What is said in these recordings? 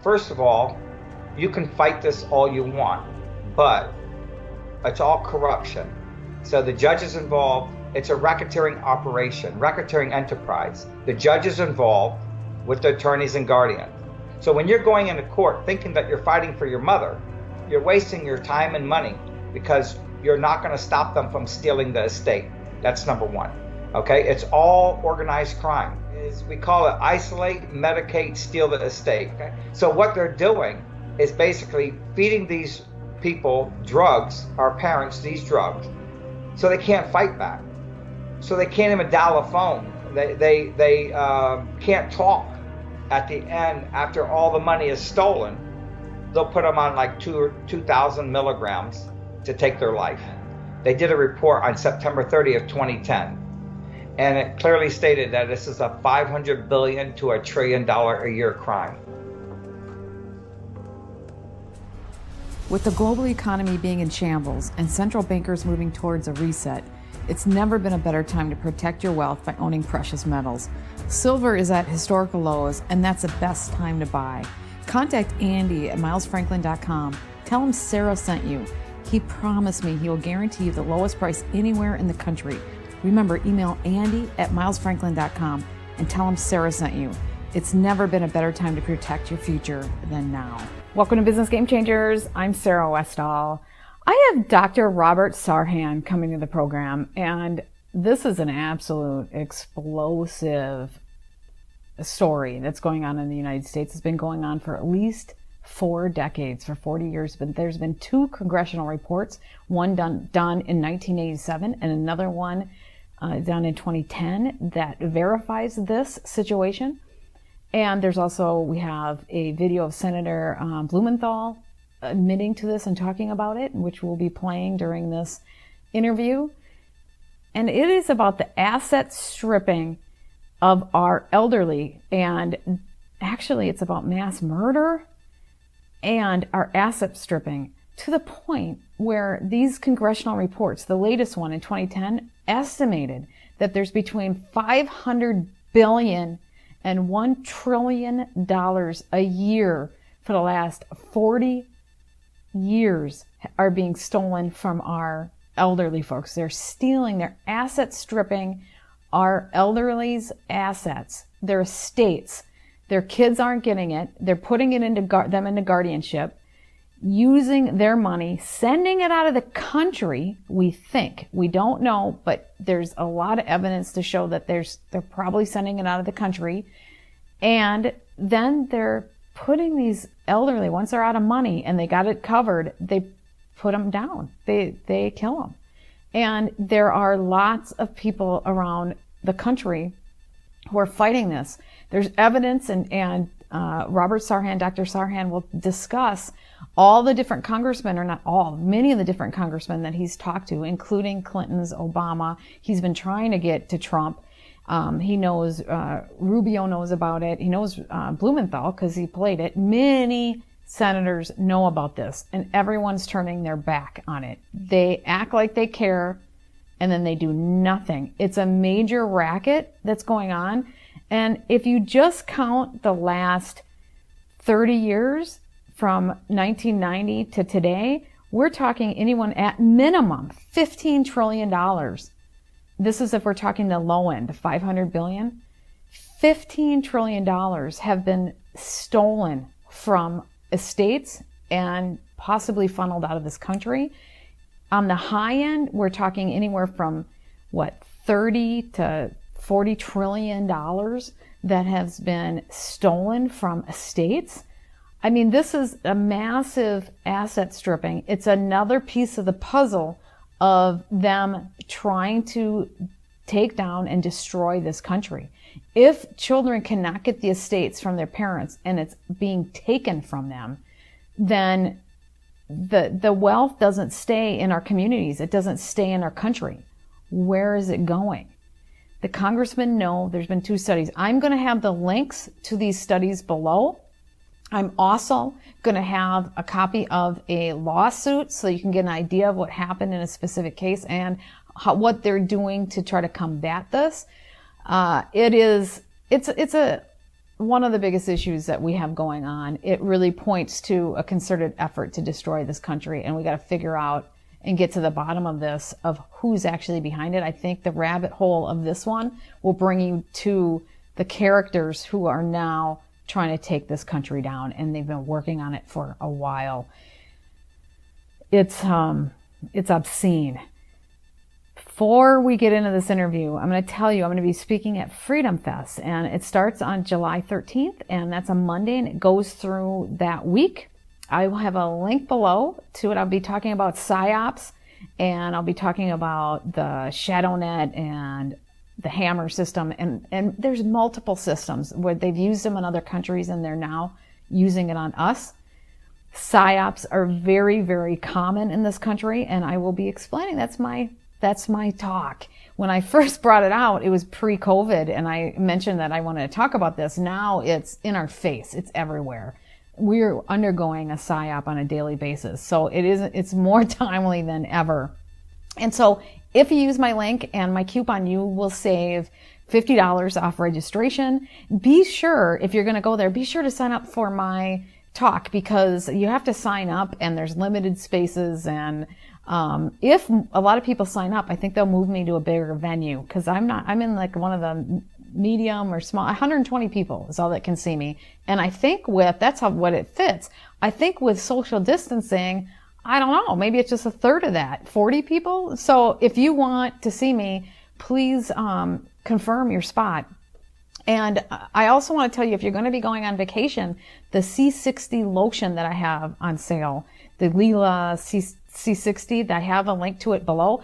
First of all, you can fight this all you want, but it's all corruption. So the judges involved, it's a racketeering operation, racketeering enterprise. The judges involved with the attorneys and guardians. So when you're going into court thinking that you're fighting for your mother, you're wasting your time and money because you're not going to stop them from stealing the estate. That's number one. Okay, it's all organized crime. We call it isolate, medicate, steal the estate. Okay? So what they're doing is basically feeding these people drugs, our parents these drugs, so they can't fight back. So they can't even dial a phone. They can't talk. At the end, after all the money is stolen, they'll put them on like 2,000 milligrams to take their life. They did a report on September 30th, 2010, and it clearly stated that this is a $500 billion to $1 trillion a year crime. With the global economy being in shambles and central bankers moving towards a reset, it's never been a better time to protect your wealth by owning precious metals. Silver is at historical lows, and that's the best time to buy. Contact Andy at milesfranklin.com. Tell him Sarah sent you. He promised me he will guarantee you the lowest price anywhere in the country. Remember, email Andy at milesfranklin.com and tell him Sarah sent you. It's never been a better time to protect your future than now. Welcome to Business Game Changers. I'm Sarah Westall. I have Dr. Robert Sarhan coming to the program, and this is an absolute explosive story that's going on in the United States. It's been going on for at least 4 decades, for 40 years, but there's been 2 congressional reports, one done in 1987 and another one done in 2010 that verifies this situation. And there's also, we have a video of Senator Blumenthal admitting to this and talking about it, which we'll be playing during this interview. And it is about the asset stripping of our elderly. And actually, it's about mass murder and our asset stripping, to the point where these congressional reports, the latest one in 2010, estimated that there's between $500 billion and $1 trillion a year for the last 40 years are being stolen from our elderly folks. They're stealing, they're asset stripping our elderly's assets, their estates. Their kids aren't getting it. They're putting it into them into guardianship, using their money, sending it out of the country. We think, we don't know, but there's a lot of evidence to show that they're probably sending it out of the country. And then they're putting these elderly, once they're out of money and they got it covered, they put them down. They kill them. And there are lots of people around the country who are fighting this. There's evidence, and Robert Sarhan, Dr. Sarhan, will discuss all the different congressmen, or not all, many of the different congressmen that he's talked to, including Clinton's, Obama. He's been trying to get to Trump. He knows, Rubio knows about it. He knows Blumenthal because he played it. Many senators know about this, and everyone's turning their back on it. They act like they care, and then they do nothing. It's a major racket that's going on. And if you just count the last 30 years from 1990 to today, we're talking anyone at minimum $15 trillion. This is if we're talking the low end, $500 billion. $15 trillion have been stolen from estates and possibly funneled out of this country. On the high end, we're talking anywhere from 30 to $40 trillion that has been stolen from estates. I mean, this is a massive asset stripping. It's another piece of the puzzle of them trying to take down and destroy this country. If children cannot get the estates from their parents and it's being taken from them, then the wealth doesn't stay in our communities. It doesn't stay in our country. Where is it going? The congressmen know. There's been 2 studies. I'm going to have the links to these studies below. I'm also going to have a copy of a lawsuit so you can get an idea of what happened in a specific case and what they're doing to try to combat this. It's a one of the biggest issues that we have going on. It really points to a concerted effort to destroy this country, and we got to figure out and get to the bottom of this, of who's actually behind it. I think the rabbit hole of this one will bring you to the characters who are now trying to take this country down, and they've been working on it for a while. It's obscene. Before we get into this interview, I'm going to tell you I'm going to be speaking at Freedom Fest, and it starts on July 13th, and that's a Monday, and it goes through that week. I will have a link below to it. I'll be talking about PSYOPs, and I'll be talking about the ShadowNet and the Hammer system, and there's multiple systems where they've used them in other countries, and they're now using it on us. PSYOPs are very, very common in this country, and I will be explaining. That's my talk. When I first brought it out, it was pre-COVID, and I mentioned that I wanted to talk about this. Now it's in our face. It's everywhere. We're undergoing a PSYOP on a daily basis, so it's more timely than ever. And so if you use my link and my coupon, you will save $50 off registration. Be sure, if you're going to go there, be sure to sign up for my talk, because you have to sign up and there's limited spaces. And if a lot of people sign up, I think they'll move me to a bigger venue, because I'm in like one of the medium or small. 120 people is all that can see me. And I think what it fits. I think with social distancing, I don't know, maybe it's just a third of that, 40 people. So if you want to see me, please confirm your spot. And I also want to tell you, if you're going to be going on vacation, the C60 lotion that I have on sale, the Lila C60, that I have a link to it below,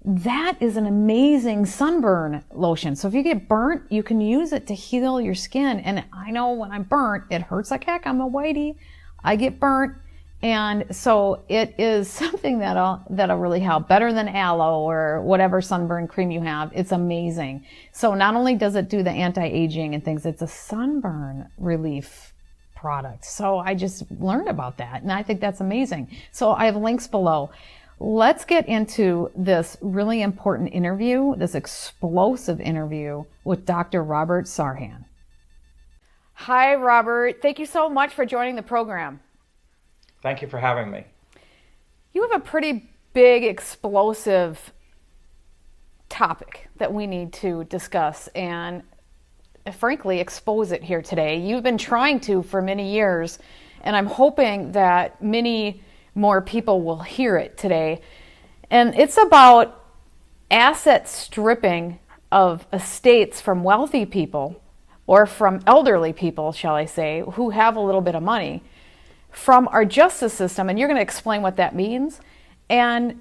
that is an amazing sunburn lotion. So if you get burnt, you can use it to heal your skin. And I know when I'm burnt, it hurts like heck. I'm a whitey. I get burnt. And so it is something that'll really help. Better than aloe or whatever sunburn cream you have. It's amazing. So not only does it do the anti-aging and things, it's a sunburn relief product. So I just learned about that, and I think that's amazing. So I have links below. Let's get into this really important interview, this explosive interview with Dr. Robert Sarhan. Hi, Robert. Thank you so much for joining the program. Thank you for having me. You have a pretty big, explosive topic that we need to discuss and, frankly, expose it here today. You've been trying to for many years, and I'm hoping that many more people will hear it today. And it's about asset stripping of estates from wealthy people, or from elderly people, shall I say, who have a little bit of money, from our justice system. And you're going to explain what that means. And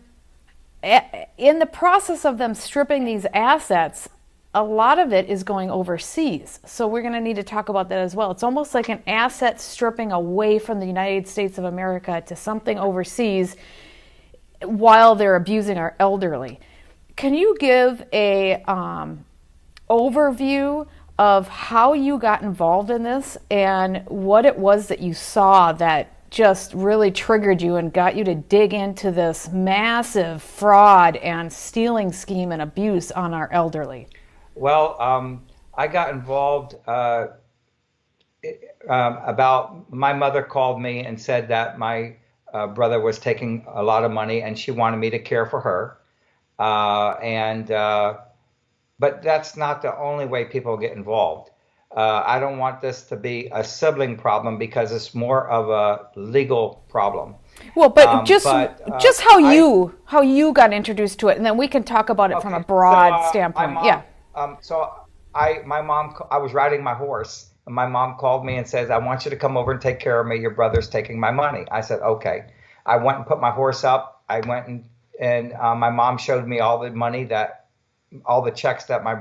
in the process of them stripping these assets, a lot of it is going overseas. So we're going to need to talk about that as well. It's almost like an asset stripping away from the United States of America to something overseas while they're abusing our elderly. Can you give a overview of how you got involved in this and what it was that you saw that just really triggered you and got you to dig into this massive fraud and stealing scheme and abuse on our elderly? Well, I got involved about my mother called me and said that my brother was taking a lot of money and she wanted me to care for her. But that's not the only way people get involved. I don't want this to be a sibling problem because it's more of a legal problem. Well, just how you got introduced to it, and then we can talk about it from a broad standpoint. I was riding my horse, and my mom called me and says, "I want you to come over and take care of me. Your brother's taking my money." I said, "Okay." I went and put my horse up. I went and my mom showed me all the money all the checks that my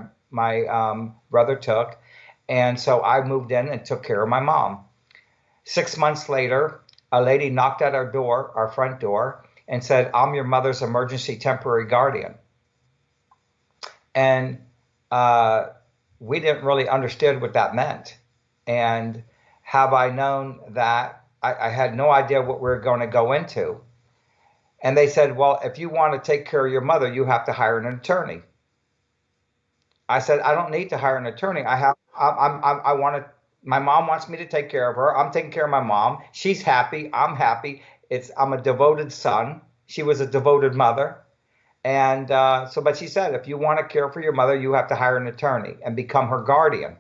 brother took. And so I moved in and took care of my mom. 6 months later, a lady knocked at our front door, and said, "I'm your mother's emergency temporary guardian." And we didn't really understand what that meant. And have I known that, I had no idea what we were going to go into. And they said, "Well, if you want to take care of your mother, you have to hire an attorney." I said, "I don't need to hire an attorney. I want to My mom wants me to take care of her. I'm taking care of my mom. She's happy. I'm happy. I'm a devoted son. She was a devoted mother. And but she said, if you want to care for your mother, you have to hire an attorney and become her guardian.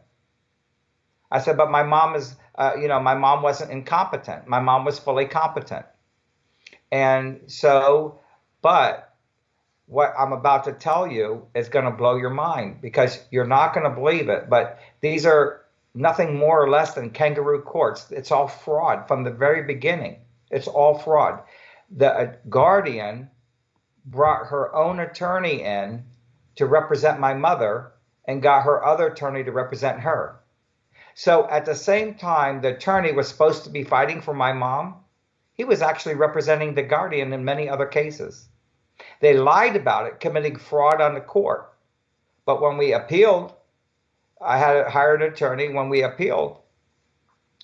I said, but my mom my mom wasn't incompetent. My mom was fully competent. And so, but what I'm about to tell you is going to blow your mind because you're not going to believe it. But these are nothing more or less than kangaroo courts. It's all fraud from the very beginning. It's all fraud. The guardian brought her own attorney in to represent my mother and got her other attorney to represent her. So at the same time, the attorney was supposed to be fighting for my mom. He was actually representing the guardian in many other cases. They lied about it, committing fraud on the court. But when we appealed, I had hired an attorney. When we appealed,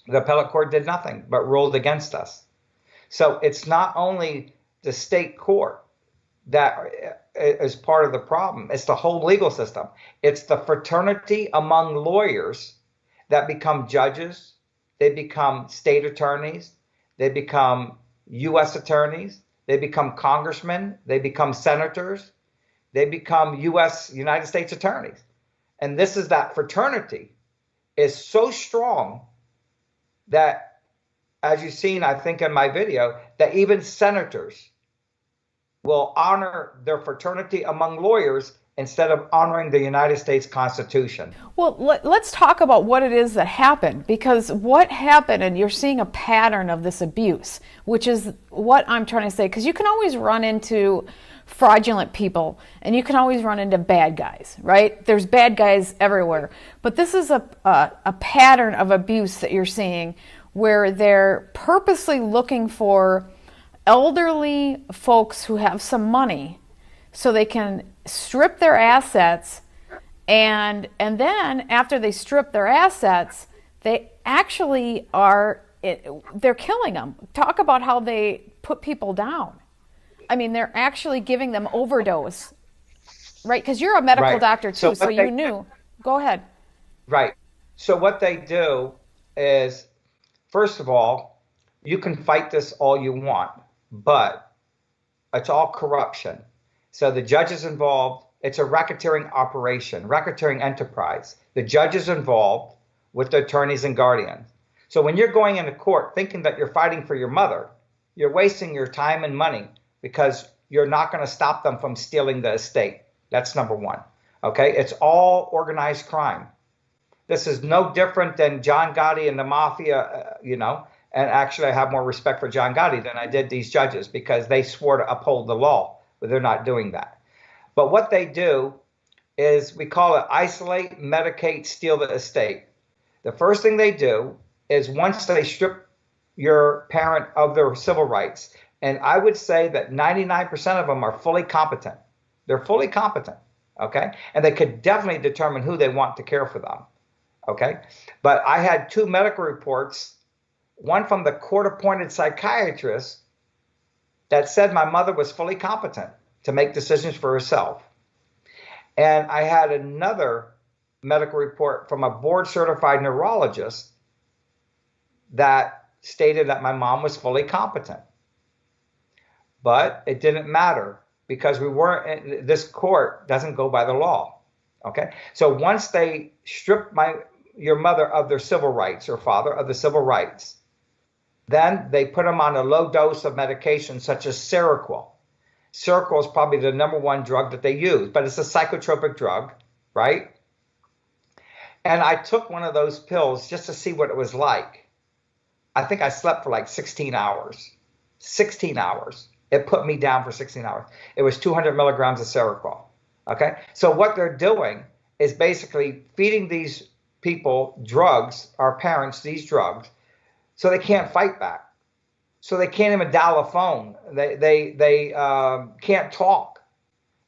the appellate court did nothing but ruled against us. So it's not only the state court that is part of the problem. It's the whole legal system. It's the fraternity among lawyers that become judges. They become state attorneys. They become U.S. attorneys. They become congressmen. They become senators. They become United States attorneys. And this is that fraternity is so strong that, as you've seen, I think in my video, that even senators will honor their fraternity among lawyers instead of honoring the United States Constitution. Well, let's talk about what it is that happened, because what happened, and you're seeing a pattern of this abuse, which is what I'm trying to say, because you can always run into fraudulent people and you can always run into bad guys, right? There's bad guys everywhere. But this is a pattern of abuse that you're seeing where they're purposely looking for elderly folks who have some money so they can strip their assets, and then after they strip their assets, they actually they're killing them. Talk about how they put people down. I mean, they're actually giving them overdose, right? Because you're a medical doctor too, so you knew. Go ahead. Right. So what they do is, first of all, you can fight this all you want, but it's all corruption. So the judges involved, it's a racketeering operation, racketeering enterprise. The judges involved with the attorneys and guardians. So when you're going into court thinking that you're fighting for your mother, you're wasting your time and money because you're not going to stop them from stealing the estate. That's number one. Okay? It's all organized crime. This is no different than John Gotti and the mafia, and actually I have more respect for John Gotti than I did these judges because they swore to uphold the law, but they're not doing that. But what they do is, we call it isolate, medicate, steal the estate. The first thing they do is, once they strip your parent of their civil rights, and I would say that 99% of them are fully competent. They're fully competent, okay? And they could definitely determine who they want to care for them, okay? But I had two medical reports, one from the court-appointed psychiatrist that said my mother was fully competent to make decisions for herself. And I had another medical report from a board-certified neurologist that stated that my mom was fully competent. But it didn't matter because this court doesn't go by the law, okay? So once they strip your mother of their civil rights, or father of the civil rights, then they put them on a low dose of medication such as Seroquel. Seroquel is probably the number one drug that they use, but it's a psychotropic drug, right? And I took one of those pills just to see what it was like. I think I slept for like 16 hours. 16 hours. It put me down for 16 hours. It was 200 milligrams of Seroquel, okay? So what they're doing is basically feeding these people drugs, our parents, these drugs, so they can't fight back. So they can't even dial a phone. They can't talk.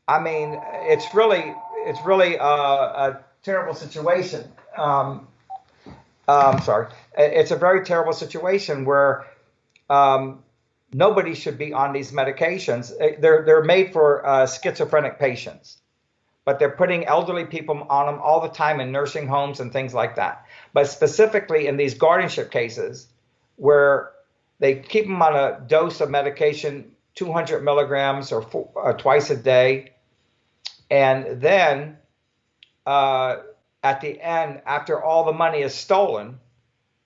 I mean, it's really a terrible situation. I'm sorry. It's a very terrible situation where nobody should be on these medications. They're made for schizophrenic patients. but they're putting elderly people on them all the time in nursing homes and things like that. But specifically in these guardianship cases where they keep them on a dose of medication, 200 milligrams or twice a day, and then at the end, after all the money is stolen,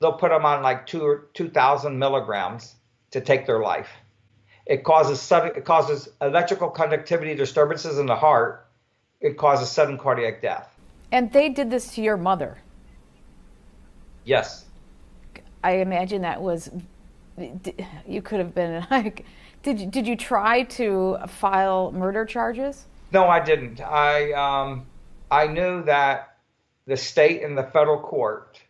they'll put them on like 2,000 milligrams to take their life. It causes electrical conductivity disturbances in the heart. It causes sudden cardiac death. And they did this to your mother? Yes. I imagine that was, you could have been like, did you try to file murder charges? No, I didn't. I knew that the state and the federal court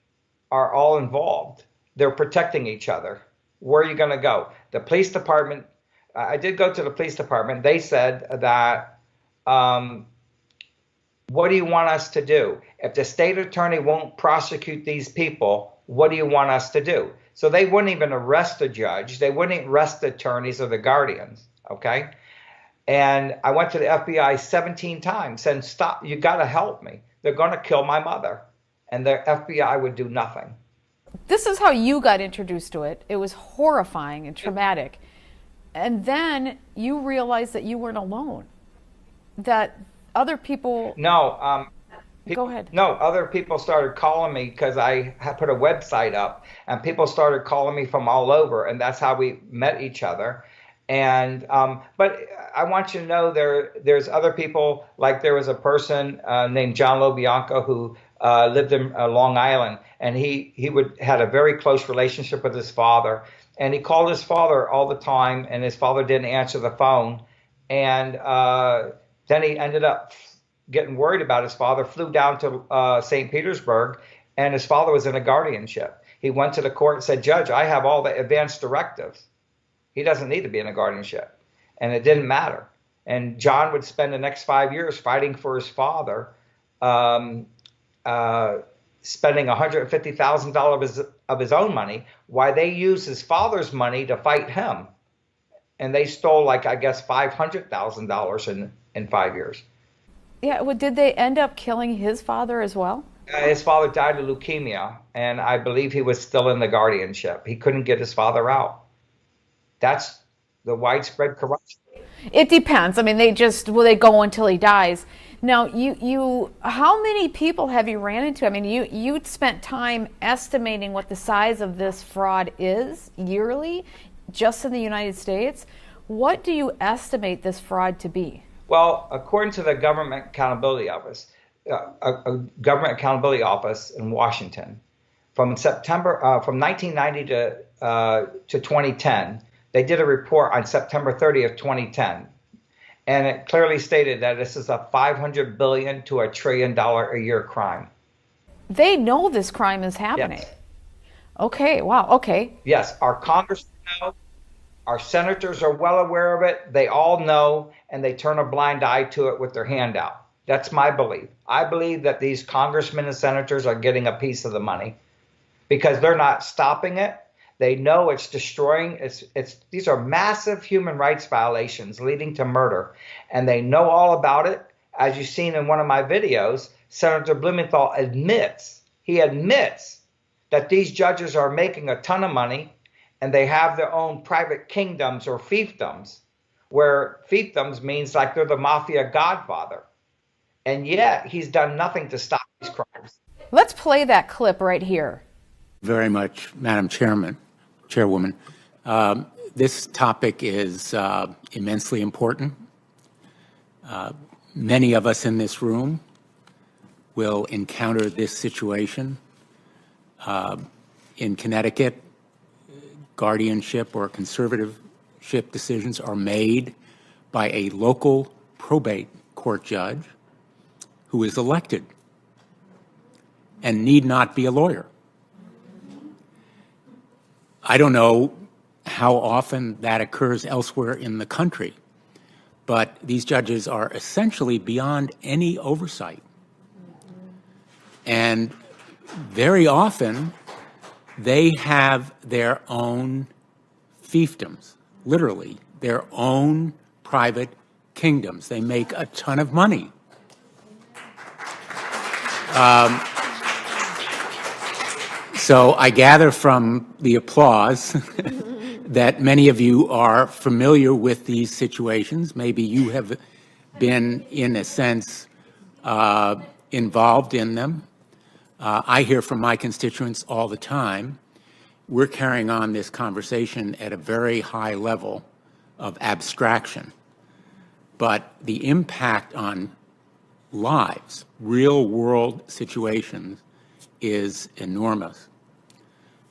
are all involved. They're protecting each other. Where are you going to go? The police department, I did go to the police department. They said that, what do you want us to do? If the state attorney won't prosecute these people, what do you want us to do? So they wouldn't even arrest the judge. They wouldn't arrest the attorneys or the guardians, okay? And I went to the FBI 17 times and stop, you got to help me. They're going to kill my mother. And the FBI would do nothing. This is how you got introduced to it. It was horrifying and traumatic. And then you realized that you weren't alone, that other people... No, go ahead. No, other people started calling me because I had put a website up, and people started calling me from all over, and that's how we met each other. And but I want you to know there's other people, like there was a person named John LoBianco who lived in Long Island, and he had a very close relationship with his father, and he called his father all the time, and his father didn't answer the phone, and then he ended up getting worried about his father, flew down to St. Petersburg, and his father was in a guardianship. He went to the court and said, "Judge, I have all the advance directives. He doesn't need to be in a guardianship." And it didn't matter. And John would spend the next 5 years fighting for his father, spending $150,000 of his own money, while they used his father's money to fight him. And they stole, like, I guess, $500,000 in 5 years. Yeah, well, did they end up killing his father as well? His father died of leukemia, and I believe he was still in the guardianship. He couldn't get his father out. That's the widespread corruption. It depends. I mean, they go until he dies. Now, how many people have you ran into? I mean, you spent time estimating what the size of this fraud is yearly, just in the United States. What do you estimate this fraud to be? Well, according to the Government Accountability Office, a Government Accountability Office in Washington, from 1990 to 2010, they did a report on September 30th, 2010, and it clearly stated that this is a $500 billion to $1 trillion a year crime. They know this crime is happening. Yes. Okay. Wow. Okay. Yes, our congressmen know. Our senators are well aware of it. They all know, and they turn a blind eye to it with their hand out. That's my belief. I believe that these congressmen and senators are getting a piece of the money because they're not stopping it. They know it's destroying. These are massive human rights violations leading to murder, and they know all about it. As you've seen in one of my videos, Senator Blumenthal admits that these judges are making a ton of money, and they have their own private kingdoms or fiefdoms, where fiefdoms means like they're the mafia godfather. And yet he's done nothing to stop these crimes. Let's play that clip right here. Very much, Madam Chairwoman. This topic is immensely important. Many of us in this room will encounter this situation. In Connecticut, guardianship or conservatorship decisions are made by a local probate court judge who is elected and need not be a lawyer. I don't know how often that occurs elsewhere in the country, but these judges are essentially beyond any oversight. And very often, they have their own fiefdoms, literally, their own private kingdoms. They make a ton of money. So I gather from the applause that many of you are familiar with these situations. Maybe you have been, in a sense, involved in them. I hear from my constituents all the time. We're carrying on this conversation at a very high level of abstraction. But the impact on lives, real world situations, is enormous.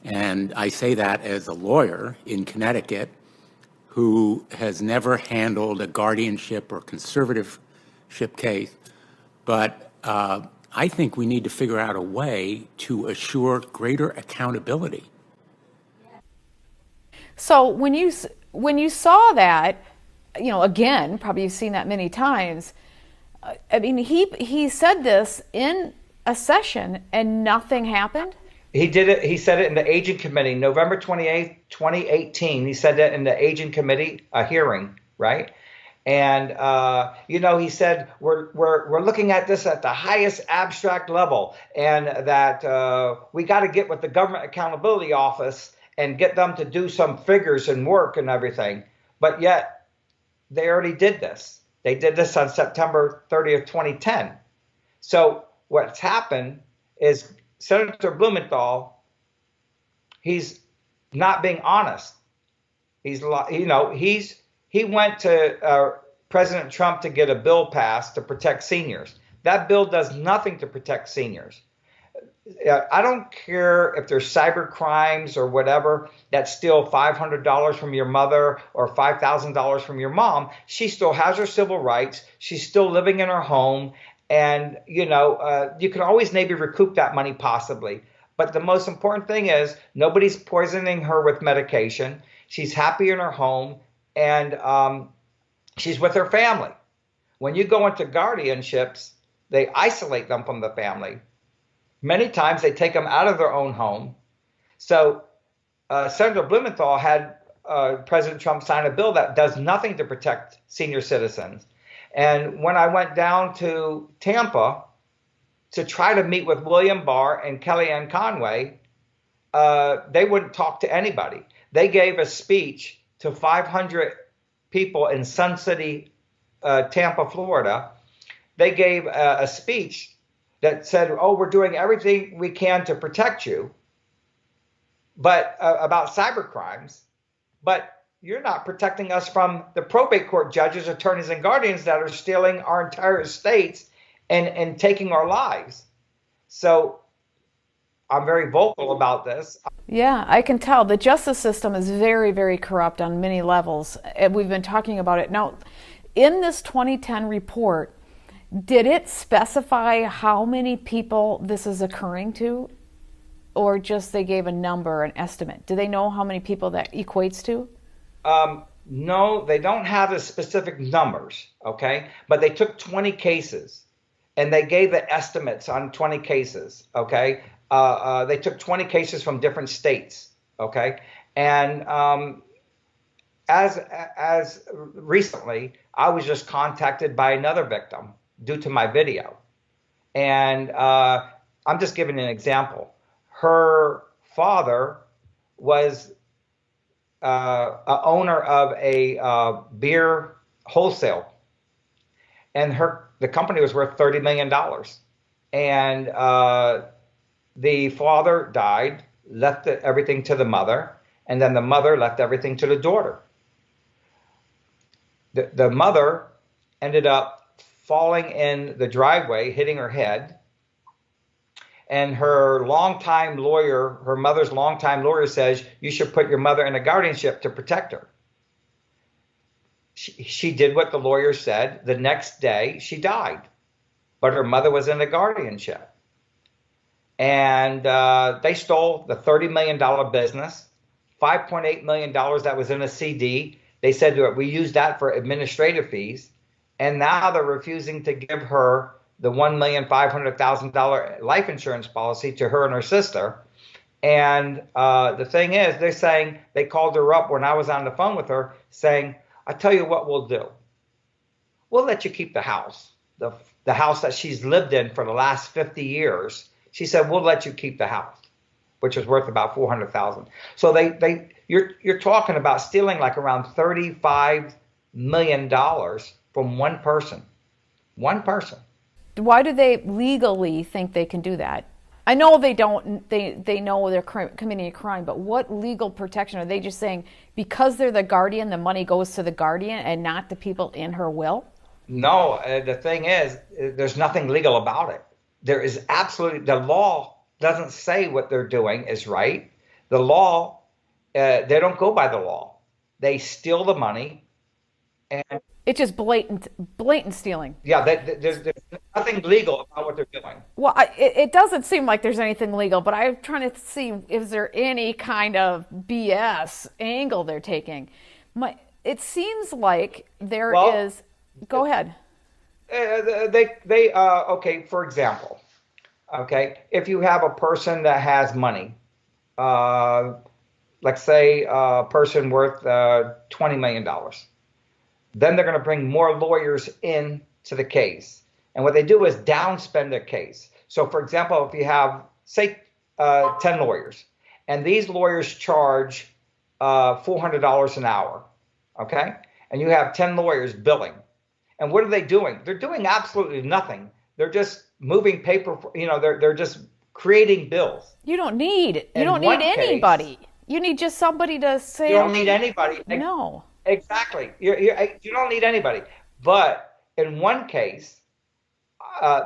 And I say that as a lawyer in Connecticut who has never handled a guardianship or conservatorship case. But I think we need to figure out a way to assure greater accountability. So when you saw that, again, probably you've seen that many times. I mean, he said this in a session and nothing happened. He did it. He said it in the aging committee, November 28th, 2018. He said that in the aging committee hearing, right? And he said we're looking at this at the highest abstract level, and that we got to get with the Government Accountability Office and get them to do some figures and work and everything. But yet they already did this. They did this on September 30th, 2010. So what's happened is Senator Blumenthal, he's not being honest. He went to President Trump to get a bill passed to protect seniors. That bill does nothing to protect seniors. I don't care if there's cyber crimes or whatever that steal $500 from your mother or $5,000 from your mom. She still has her civil rights. She's still living in her home. And, you can always maybe recoup that money possibly. But the most important thing is nobody's poisoning her with medication. She's happy in her home, and she's with her family. When you go into guardianships, they isolate them from the family. Many times they take them out of their own home. So Senator Blumenthal had President Trump sign a bill that does nothing to protect senior citizens. And when I went down to Tampa to try to meet with William Barr and Kellyanne Conway, they wouldn't talk to anybody. They gave a speech to 500 people in Sun City, Tampa, Florida. They gave a speech that said, "Oh, we're doing everything we can to protect you," but about cyber crimes. But you're not protecting us from the probate court judges, attorneys, and guardians that are stealing our entire estates and taking our lives. So I'm very vocal about this. Yeah, I can tell. The justice system is very, very corrupt on many levels. And we've been talking about it. Now, in this 2010 report, did it specify how many people this is occurring to? Or just they gave a number, an estimate? Do they know how many people that equates to? No, they don't have the specific numbers, okay? But they took 20 cases and they gave the estimates on 20 cases, okay? They took 20 cases from different states, okay? And as recently, I was just contacted by another victim due to my video. And I'm just giving an example. Her father was a owner of a beer wholesale, and the company was worth $30 million. And the father died, left everything to the mother, and then the mother left everything to the daughter. The mother ended up falling in the driveway, hitting her head. And her longtime lawyer, her mother's longtime lawyer, says you should put your mother in a guardianship to protect her. She did what the lawyer said. The next day, she died, but her mother was in a guardianship. And they stole the $30 million business, $5.8 million that was in a CD. They said that we used that for administrative fees. And now they're refusing to give her the $1,500,000 life insurance policy to her and her sister. And the thing is, they're saying, they called her up when I was on the phone with her saying, "I tell you what we'll do. We'll let you keep the house, the the house that she's lived in for the last 50 years. She said, "We'll let you keep the house," which is worth about 400,000. So you're talking about stealing like around $35 million from one person. One person. Why do they legally think they can do that? I know they don't. They know they're committing a crime, but what legal protection are they just saying? Because they're the guardian, the money goes to the guardian and not the people in her will. No, the thing is, there's nothing legal about it. There is absolutely, the law doesn't say what they're doing is right. The law, they don't go by the law. They steal the money, and It's just blatant stealing. yeah, there's nothing legal about what they're doing. Well, it doesn't seem like there's anything legal, but I'm trying to see is there any kind of BS angle they're taking. It seems like there Well, is. Go ahead. Okay, for example, okay, if you have a person that has money, uh, let's say a person worth $20 million, then they're going to bring more lawyers in to the case. And what they do is downspend the case. So, for example, if you have, say, 10 lawyers, and these lawyers charge $400 an hour, okay, and you have 10 lawyers billing. And what are they doing? They're doing absolutely nothing. They're just moving paper, they're just creating bills. You don't need In one anybody. case, You need just somebody to say. you don't need anybody. No. Exactly. You don't need anybody. But in one case,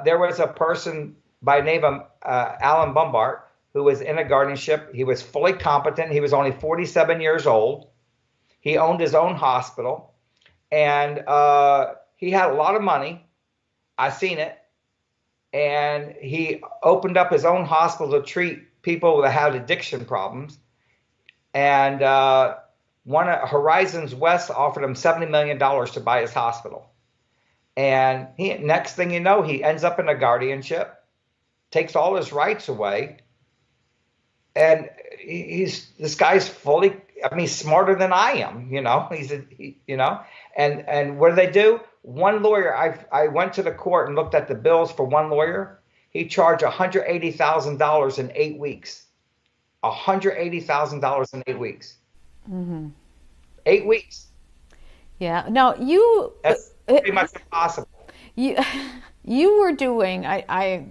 there was a person by name of Alan Bombard who was in a guardianship. He was fully competent. He was only 47 years old. He owned his own hospital, and he had a lot of money. I seen it. And he opened up his own hospital to treat people that had addiction problems. And one of Horizons West offered him $70 million to buy his hospital. And next thing you know, he ends up in a guardianship, takes all his rights away. And this guy's fully, smarter than I am, and what do they do? One lawyer, I went to the court and looked at the bills for one lawyer. He charged $180,000 in 8 weeks. $180,000 in 8 weeks. Mm-hmm. 8 weeks. Yeah. Now That's pretty much impossible. You were doing. I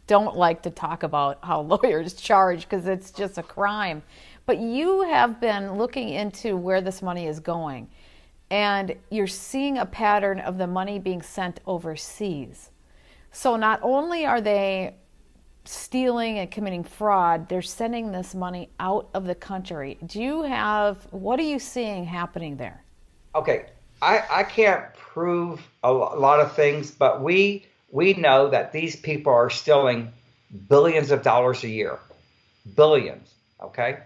don't like to talk about how lawyers charge because it's just a crime. But you have been looking into where this money is going, and you're seeing a pattern of the money being sent overseas. So not only are they stealing and committing fraud, they're sending this money out of the country. What are you seeing happening there? Okay, I can't prove a lot of things, but we know that these people are stealing billions of dollars a year. Billions, okay?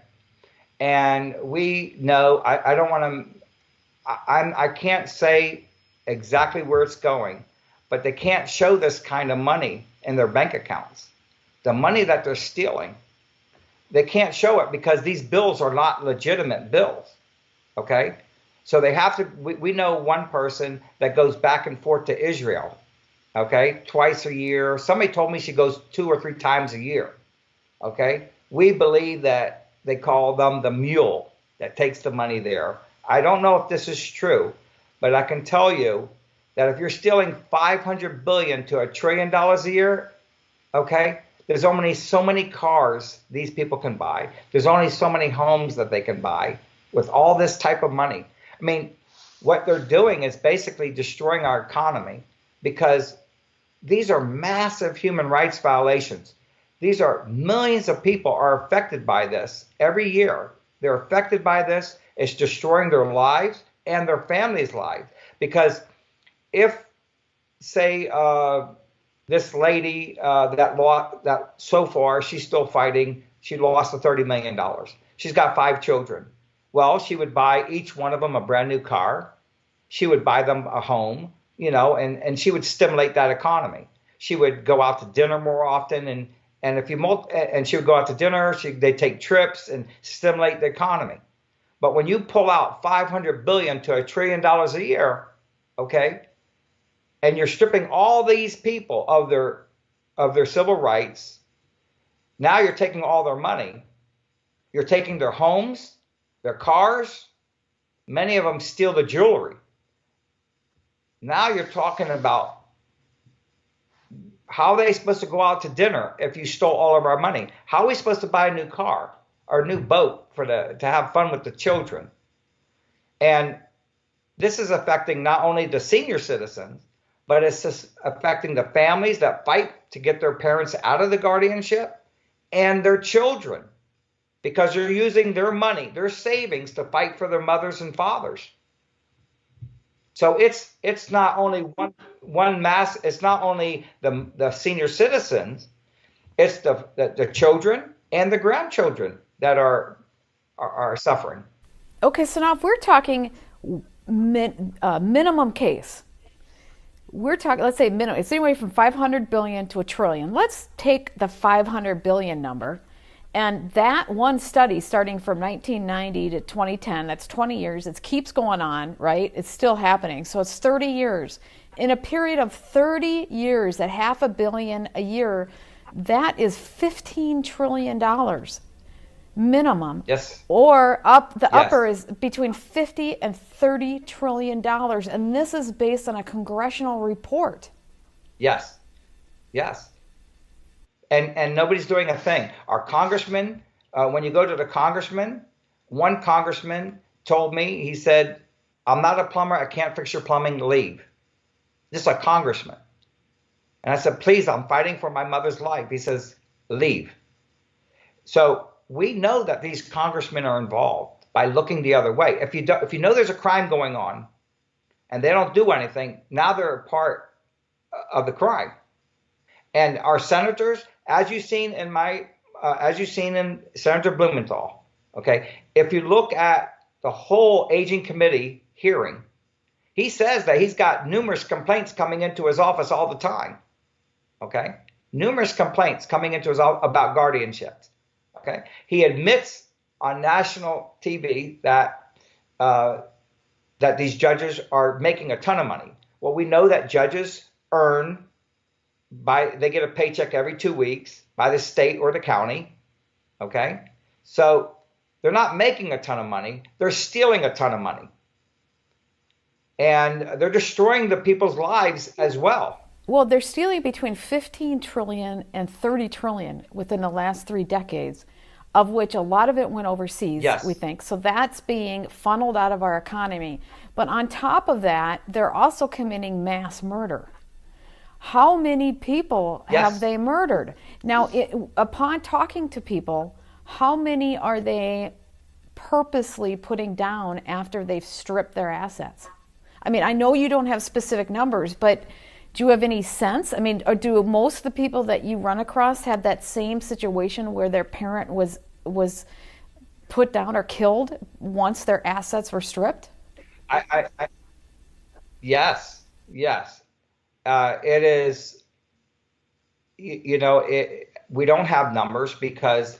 And we know, I don't want to, I can't say exactly where it's going, but they can't show this kind of money in their bank accounts. The money that they're stealing, they can't show it because these bills are not legitimate bills, okay? So they have to, we know one person that goes back and forth to Israel, okay, twice a year. Somebody told me she goes 2 or 3 times a year, okay? We believe that they call them the mule that takes the money there. I don't know if this is true, but I can tell you that if you're stealing $500 billion to $1 trillion a year, okay, there's only so many cars these people can buy. There's only so many homes that they can buy with all this type of money. What they're doing is basically destroying our economy because these are massive human rights violations. These are millions of people are affected by this every year. They're affected by this. It's destroying their lives and their families' lives. Because if, say, this lady that so far she's still fighting, she lost the $30 million. She's got 5 children. Well, she would buy each one of them a brand new car. She would buy them a home, and she would stimulate that economy. She would go out to dinner more often, and she would go out to dinner. They'd take trips and stimulate the economy. But when you pull out $500 billion to $1 trillion a year, okay, and you're stripping all these people of their civil rights. Now you're taking all their money. You're taking their homes, their cars. Many of them steal the jewelry. Now you're talking about how are they supposed to go out to dinner if you stole all of our money? How are we supposed to buy a new car or a new boat to have fun with the children? And this is affecting not only the senior citizens, but it's just affecting the families that fight to get their parents out of the guardianship and their children, because they're using their money, their savings, to fight for their mothers and fathers. So it's not only one mass. It's not only the senior citizens. It's the children and the grandchildren that are suffering. Okay, so now if we're talking minimum case, we're talking, let's say minimum, it's anywhere from 500 billion to a trillion. Let's take the 500 billion number. And that one study starting from 1990 to 2010, that's 20 years, it keeps going on, right? It's still happening. So it's 30 years. In a period of 30 years at $500 million a year, that is $15 trillion minimum. Yes. Or the Yes. upper is between 50 and 30 trillion dollars. And this is based on a congressional report. Yes. Yes. And nobody's doing a thing. Our congressman, when you go to the congressman, one congressman told me, he said, "I'm not a plumber. I can't fix your plumbing. Leave." Just a congressman. And I said, "Please, I'm fighting for my mother's life." He says, "Leave." So we know that these congressmen are involved by looking the other way. If you know there's a crime going on and they don't do anything, now they're a part of the crime. And our senators, as you've seen in Senator Blumenthal, okay, if you look at the whole aging committee hearing, he says that he's got numerous complaints coming into his office all the time, okay? Numerous complaints coming into his office about guardianships, okay? He admits on national TV that these judges are making a ton of money. Well, we know that judges they get a paycheck every 2 weeks by the state or the county, okay? So they're not making a ton of money. They're stealing a ton of money. And they're destroying the people's lives as well. Well, they're stealing between 15 trillion and 30 trillion within the last 3 decades, of which a lot of it went overseas, Yes. we think. So that's being funneled out of our economy. But on top of that, they're also committing mass murder. How many people Yes. have they murdered? Now, upon talking to people, how many are they purposely putting down after they've stripped their assets? I mean, I know you don't have specific numbers, but do you have any sense? I mean, or do most of the people that you run across have that same situation where their parent was put down or killed once their assets were stripped? Yes, yes. It is, we don't have numbers because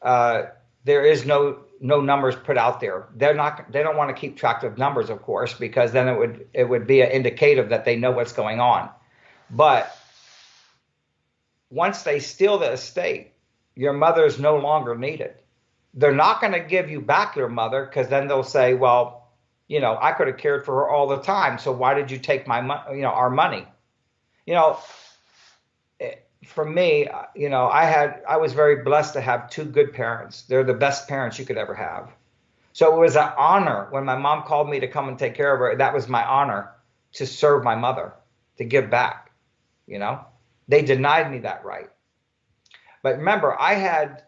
there is no numbers put out there. They don't want to keep track of numbers, of course, because then it would be an indicative that they know what's going on. But once they steal the estate, your mother is no longer needed. They're not going to give you back your mother, because then they'll say, well, I could have cared for her all the time. So why did you take our money? For me, I was very blessed to have 2 good parents. They're the best parents you could ever have. So it was an honor when my mom called me to come and take care of her. That was my honor to serve my mother, to give back. They denied me that right. But remember, I had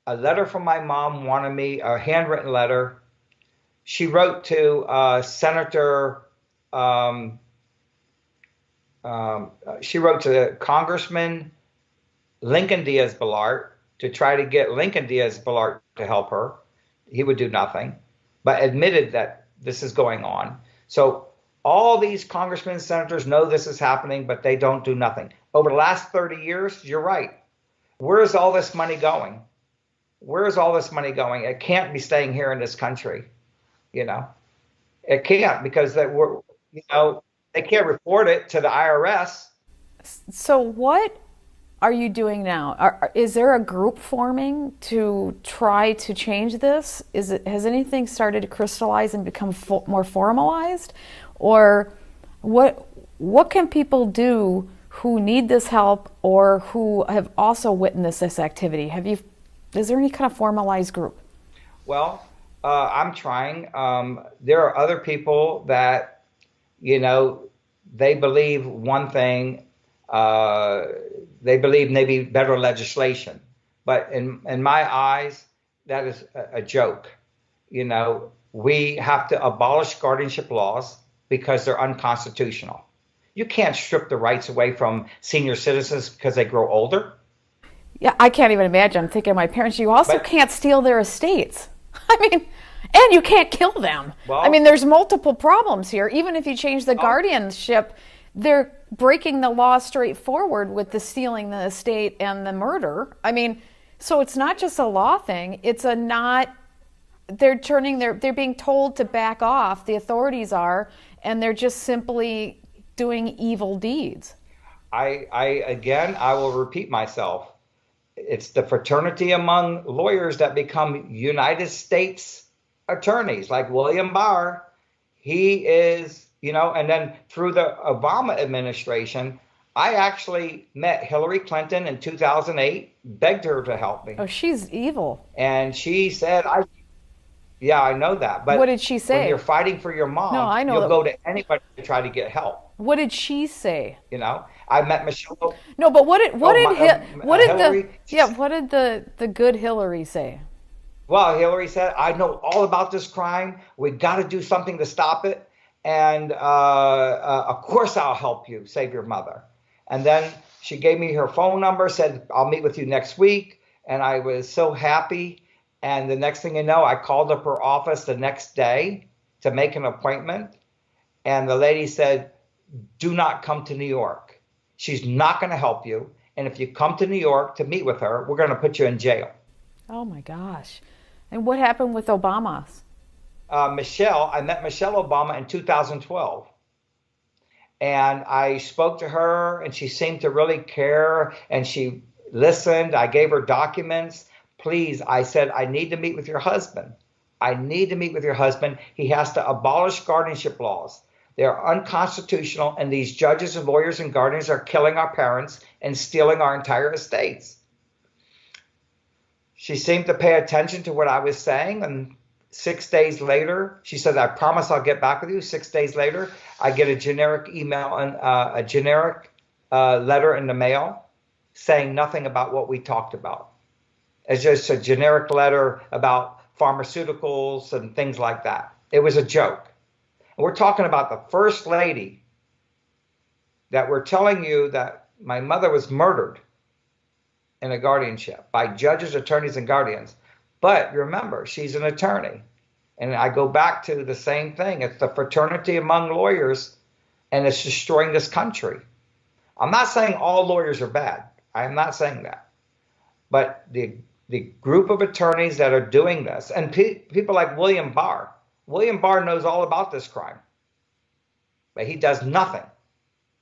a letter from my mom, wanted me a handwritten letter. She wrote to Senator. She wrote to Congressman Lincoln Diaz-Balart to try to get Lincoln Diaz-Balart to help her. He would do nothing, but admitted that this is going on. So all these congressmen and senators know this is happening, but they don't do nothing. Over the last 30 years, you're right. Where is all this money going? Where is all this money going? It can't be staying here in this country. It can't, because They can't report it to the IRS. So what are you doing now? Is there a group forming to try to change this? Has anything started to crystallize and become more formalized? Or what can people do who need this help or who have also witnessed this activity? Is there any kind of formalized group? Well, I'm trying. There are other people that, you know, they believe one thing, uh, they believe maybe better legislation. But in my eyes, that is a joke. You know, we have to abolish guardianship laws because they're unconstitutional. You can't strip the rights away from senior citizens because they grow older. Yeah, I can't even imagine. I'm thinking of my parents. You also But, can't steal their estates. I mean, and you can't kill them. I mean, well, there's multiple problems here. Even if you change the oh, guardianship, they're breaking the law straightforward with the stealing the estate and the murder. I mean, so it's not just a law thing. It's a not. They're being told to back off. The authorities are, and they're just simply doing evil deeds. again, I will repeat myself. It's the fraternity among lawyers that become United States attorneys, like William Barr. He is, you know, and then through the Obama administration, I actually met Hillary Clinton in 2008, begged her to help me. Oh, she's evil. And she said, yeah, I know that. What But did she when say? you're fighting for your No, mom, I know you'll that. go to anybody to try to get help. What did she say? You know, I met Michelle. No, but Oh, my, What did the Hillary. yeah, what did the good Hillary say? Well, Hillary said, I know all about this crime. We got to do something to stop it. And of course, I'll help you save your mother. And then she gave me her phone number, said, I'll meet with you next week. And I was so happy. And the next thing you know, I called up her office the next day to make an appointment. And the lady said, do not come to New York. She's not going to help you. And if you come to New York to meet with her, we're going to put you in jail. Oh my gosh. And what happened with Obama? I met Michelle Obama in 2012. And I spoke to her, and she seemed to really care, and she listened. I gave her documents. Please, I said, I need to meet with your husband. I need to meet with your husband. He has to abolish guardianship laws. They're unconstitutional, and these judges and lawyers and guardians are killing our parents and stealing our entire estates. She seemed to pay attention to what I was saying, and 6 days later, she said, I promise I'll get back with you. 6 days later, I get a generic email and a generic letter in the mail saying nothing about what we talked about. It's just a generic letter about pharmaceuticals and things like that. It was a joke. And we're talking about the first lady that we're telling you that my mother was murdered in a guardianship by judges, attorneys, and guardians. But remember, she's an attorney. And I go back to the same thing. It's the fraternity among lawyers, and it's destroying this country. I'm not saying all lawyers are bad. I'm not saying that. But the group of attorneys that are doing this, and people like William Barr knows all about this crime, but he does nothing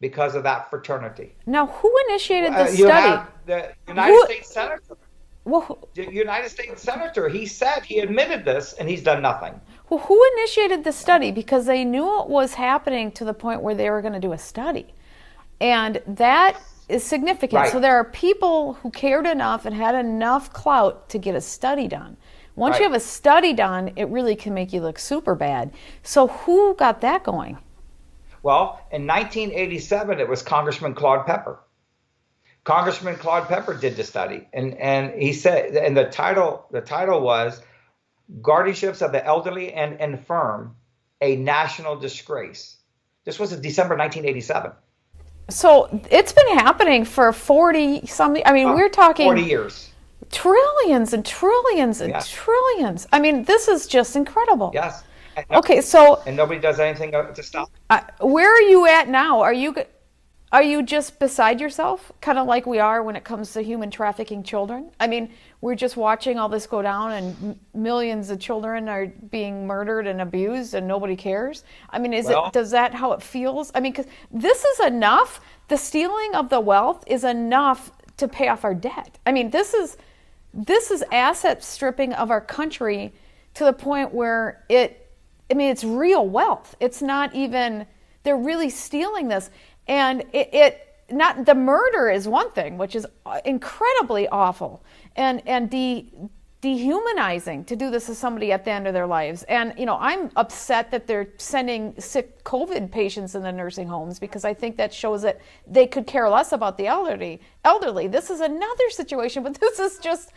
because of that fraternity. Now, who initiated this You study? have the United Who States Senator. well, The United States Senator, he said he admitted this, and he's done nothing. who initiated the study? Because they knew it was happening to the point where they were going to do a study. And that is significant. Right, So there are people who cared enough and had enough clout to get a study done. Once you right. have a study done, it really can make you look super bad. So who got that going? Well, in 1987, it was Congressman Claude Pepper. Congressman Claude Pepper did the study, and he said, and the title was "Guardianships of the Elderly and Infirm: A National Disgrace." This was in December 1987. So it's been happening for 40 something. I mean, we're 40 talking years. trillions and trillions and Yes, trillions. I mean, this is just incredible. yes. And, Okay, so and nobody does anything to stop it. where are you at now? Are you just beside yourself, kind of like we are when it comes to human trafficking children? I mean, we're just watching all this go down, and millions of children are being murdered and abused, and nobody cares. I mean, Well, does that how it feels? I mean, because this is enough. The stealing of the wealth is enough to pay off our debt. I mean, this is asset stripping of our country to the point where it's real wealth. It's not even, they're really stealing this. And not the murder is one thing, which is incredibly awful and dehumanizing to do this to somebody at the end of their lives. And I'm upset that they're sending sick COVID patients in the nursing homes, because I think that shows that they could care less about the elderly. This is another situation, but this is just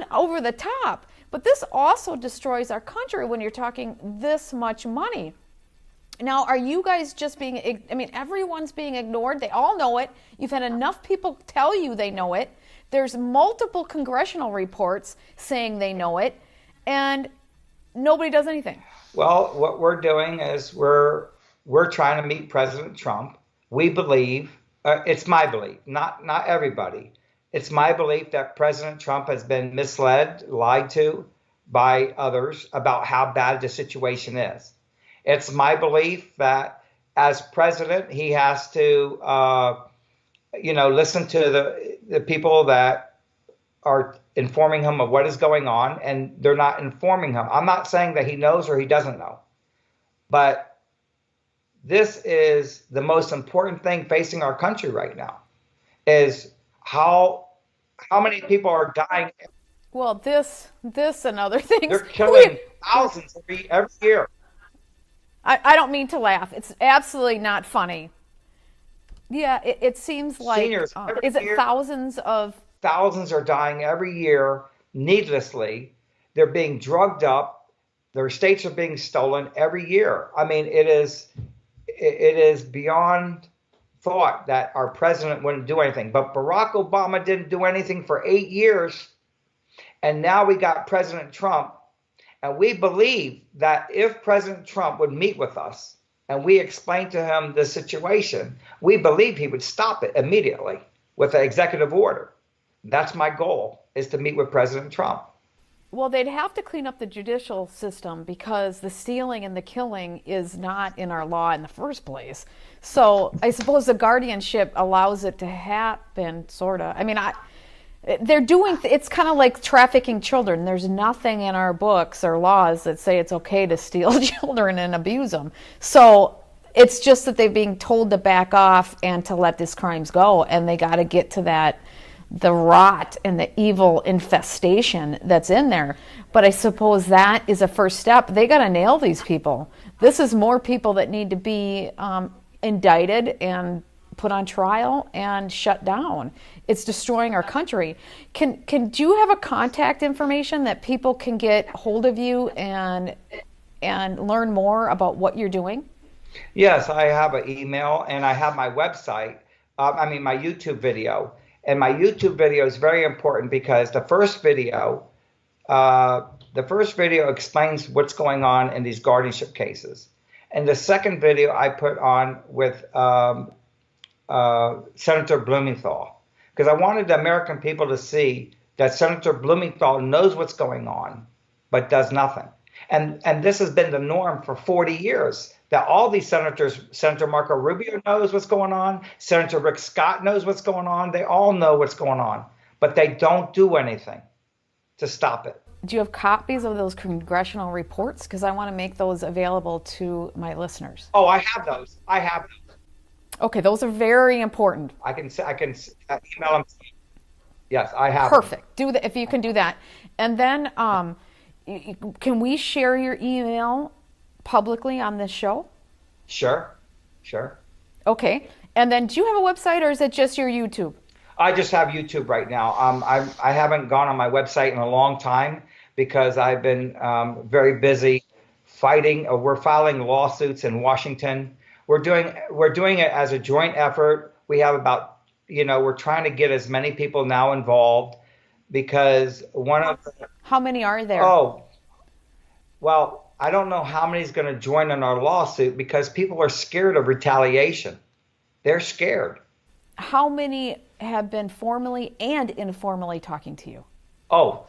over the top. But this also destroys our country when you're talking this much money. Now, are you guys just everyone's being ignored. They all know it. You've had enough people tell you they know it. There's multiple congressional reports saying they know it, and nobody does anything. well, what we're doing is we're trying to meet President Trump. We believe, it's my belief, not everybody. It's my belief that President Trump has been misled, lied to by others about how bad the situation is. It's my belief that as president, he has to, listen to the people that are informing him of what is going on, and they're not informing him. I'm not saying that he knows or he doesn't know, but this is the most important thing facing our country right now, is how many people are dying. Well, this and other things. They're killing thousands every year. I don't mean to laugh. It's absolutely not funny. Yeah, it seems like, Seniors every is it year, thousands of, thousands are dying every year needlessly. They're being drugged up. Their estates are being stolen every year. I mean, it is beyond thought that our president wouldn't do anything. But Barack Obama didn't do anything for 8 years. And now we got President Trump. And we believe that if President Trump would meet with us and we explained to him the situation, we believe he would stop it immediately with an executive order. That's my goal, is to meet with President Trump. well, they'd have to clean up the judicial system, because the stealing and the killing is not in our law in the first place. So I suppose the guardianship allows it to happen, sort of. I mean, they're doing, it's kind of like trafficking children. There's nothing in our books or laws that say it's okay to steal children and abuse them. So it's just that they're being told to back off and to let these crimes go, and they got to get to the rot and the evil infestation that's in there. But I suppose that is a first step. They got to nail these people. This is more people that need to be indicted and put on trial and shut down. It's destroying our country. Do you have a contact information that people can get hold of you and learn more about what you're doing? Yes, I have an email and I have my website. My YouTube video. And my YouTube video is very important because the first video explains what's going on in these guardianship cases. And the second video I put on with Senator Blumenthal, because I wanted the American people to see that Senator Blumenthal knows what's going on, but does nothing. And this has been the norm for 40 years, that all these senators, Senator Marco Rubio knows what's going on, Senator Rick Scott knows what's going on, they all know what's going on, but they don't do anything to stop it. Do you have copies of those congressional reports? Because I want to make those available to my listeners. Oh, I have those. Okay, those are very important. I can email them. Yes, I have. Perfect. Do that if you can do that. And then can we share your email publicly on this show? Sure. Okay. And then do you have a website, or is it just your YouTube? I just have YouTube right now. I haven't gone on my website in a long time because I've been very busy fighting. We're filing lawsuits in Washington. We're doing it as a joint effort. We have about, we're trying to get as many people now involved, because How many are there? Oh, well, I don't know how many is going to join in our lawsuit, because people are scared of retaliation. They're scared. How many have been formally and informally talking to you? Oh,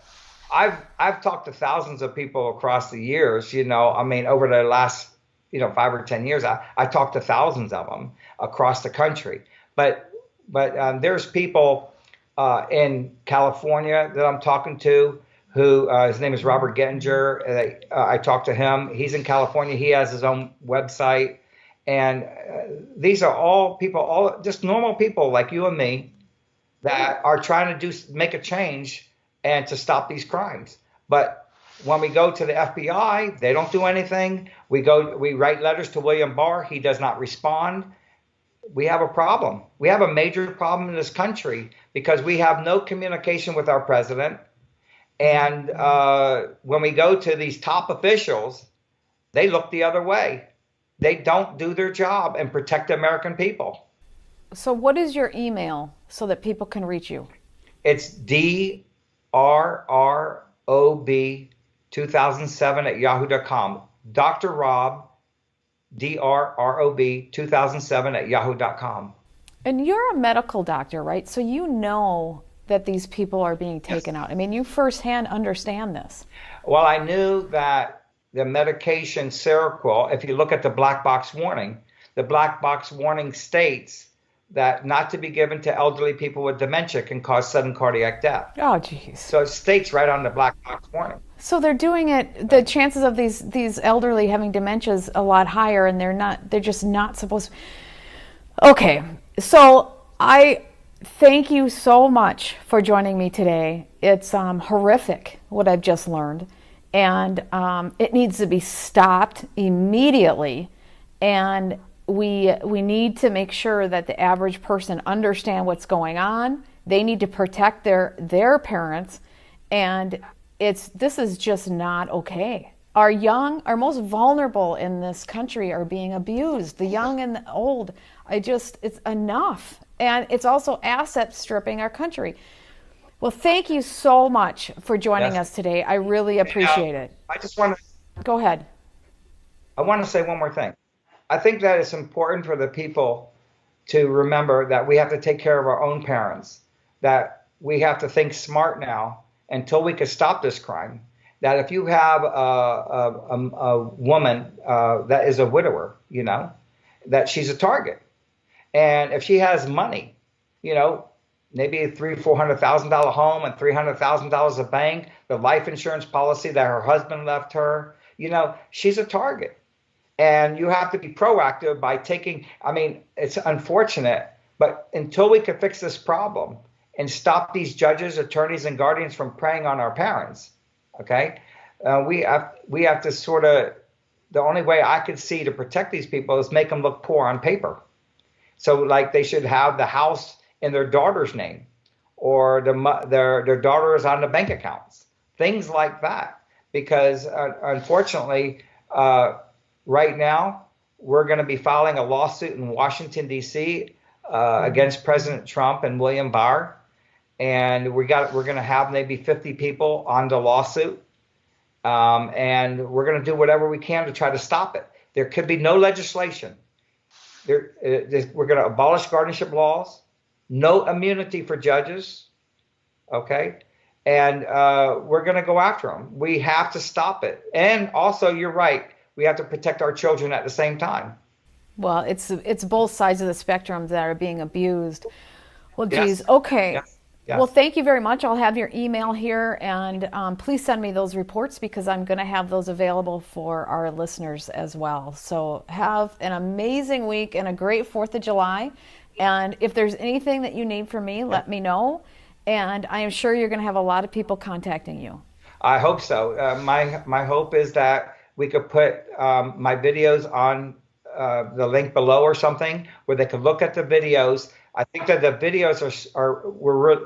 I've talked to thousands of people across the years, I mean, over the last, 5 or 10 years, I talked to thousands of them across the country. But there's people in California that I'm talking to who his name is Robert Gettinger. I talked to him. He's in California. He has his own website. And these are all people, all just normal people like you and me that are trying to make a change and to stop these crimes. But when we go to the FBI, they don't do anything. We write letters to William Barr. He does not respond. We have a problem. We have a major problem in this country because we have no communication with our president. And when we go to these top officials, they look the other way. They don't do their job and protect the American people. So, what is your email so that people can reach you? It's drrob2007 at yahoo.com. Dr. Rob, DRROB 2007 at yahoo.com. And you're a medical doctor, right? So you know that these people are being taken out. I mean, you firsthand understand this. Well, I knew that the medication Seroquel, if you look at the black box warning, the black box warning states that not to be given to elderly people with dementia can cause sudden cardiac death. Oh, geez. So it states right on the black box warning. So they're doing it. The chances of these elderly having dementia is a lot higher, and they're just not supposed to. Okay, so I thank you so much for joining me today. It's horrific what I've just learned, and it needs to be stopped immediately. And we need to make sure that the average person understand what's going on. They need to protect their parents, and this is just not okay. Our most vulnerable in this country are being abused, the young and the old. It's enough. And it's also asset stripping our country. Well, thank you so much for joining us today. I really appreciate it. I just want to go ahead. I want to say one more thing. I think that it's important for the people to remember that we have to take care of our own parents, that we have to think smart now until we can stop this crime. That if you have a woman that is a widower, that she's a target. And if she has money, maybe a $300,000-$400,000 home and $300,000 a bank, the life insurance policy that her husband left her, she's a target. And you have to be proactive by it's unfortunate, but until we can fix this problem and stop these judges, attorneys, and guardians from preying on our parents, okay, we have to the only way I could see to protect these people is make them look poor on paper. So like they should have the house in their daughter's name, or their daughter is on the bank accounts, things like that. Because unfortunately, right now we're going to be filing a lawsuit in Washington D.C. Against President Trump and William Barr, and we're going to have maybe 50 people on the lawsuit, and we're going to do whatever we can to try to stop it. There could be no legislation. We're going to abolish guardianship laws, no immunity for judges, okay? And we're going to go after them. We have to stop it. And also, you're right, we have to protect our children at the same time. Well, it's both sides of the spectrum that are being abused. Well, geez, Yes. okay. Yes. Yes. Well, thank you very much. I'll have your email here, and please send me those reports because I'm going to have those available for our listeners as well. So have an amazing week and a great 4th of July. And if there's anything that you need from me, let me know. And I am sure you're going to have a lot of people contacting you. I hope so. My hope is that we could put my videos on the link below or something where they can look at the videos. I think that the videos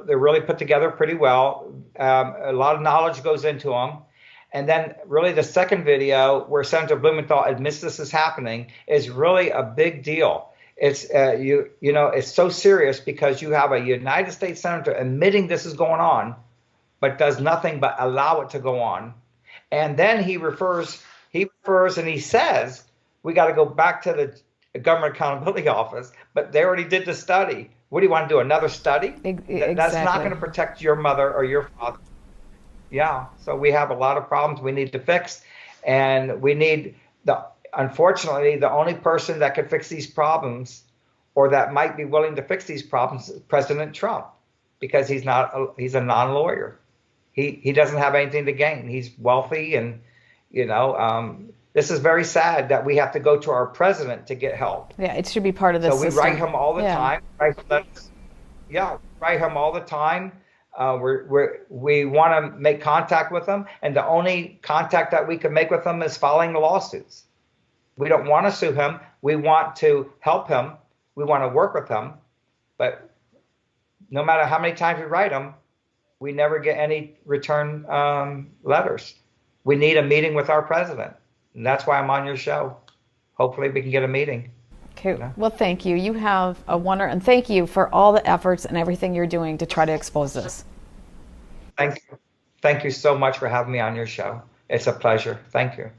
they're really put together pretty well. A lot of knowledge goes into them. And then really the second video where Senator Blumenthal admits this is happening is really a big deal. It's it's so serious because you have a United States Senator admitting this is going on, but does nothing but allow it to go on. And then he refers and he says we got to go back to the the Government Accountability Office, but they already did the study. What do you want to do? Another study? That's not Exactly. going to protect your mother or your father. Yeah. So we have a lot of problems we need to fix, and we need unfortunately, the only person that could fix these problems, or that might be willing to fix these problems, is President Trump, because he's a non-lawyer. He doesn't have anything to gain. He's wealthy, and this is very sad that we have to go to our president to get help. Yeah, it should be part of the So we system. write him all the Yeah. time. Write him all the time. We want to make contact with him, and the only contact that we can make with him is filing lawsuits. We don't want to sue him. We want to help him. We want to work with him. But no matter how many times we write him, we never get any return letters. We need a meeting with our president. And that's why I'm on your show. Hopefully we can get a meeting. Okay. Well, thank you. You have a wonder, and thank you for all the efforts and everything you're doing to try to expose this. Thank you. Thank you so much for having me on your show. It's a pleasure. Thank you.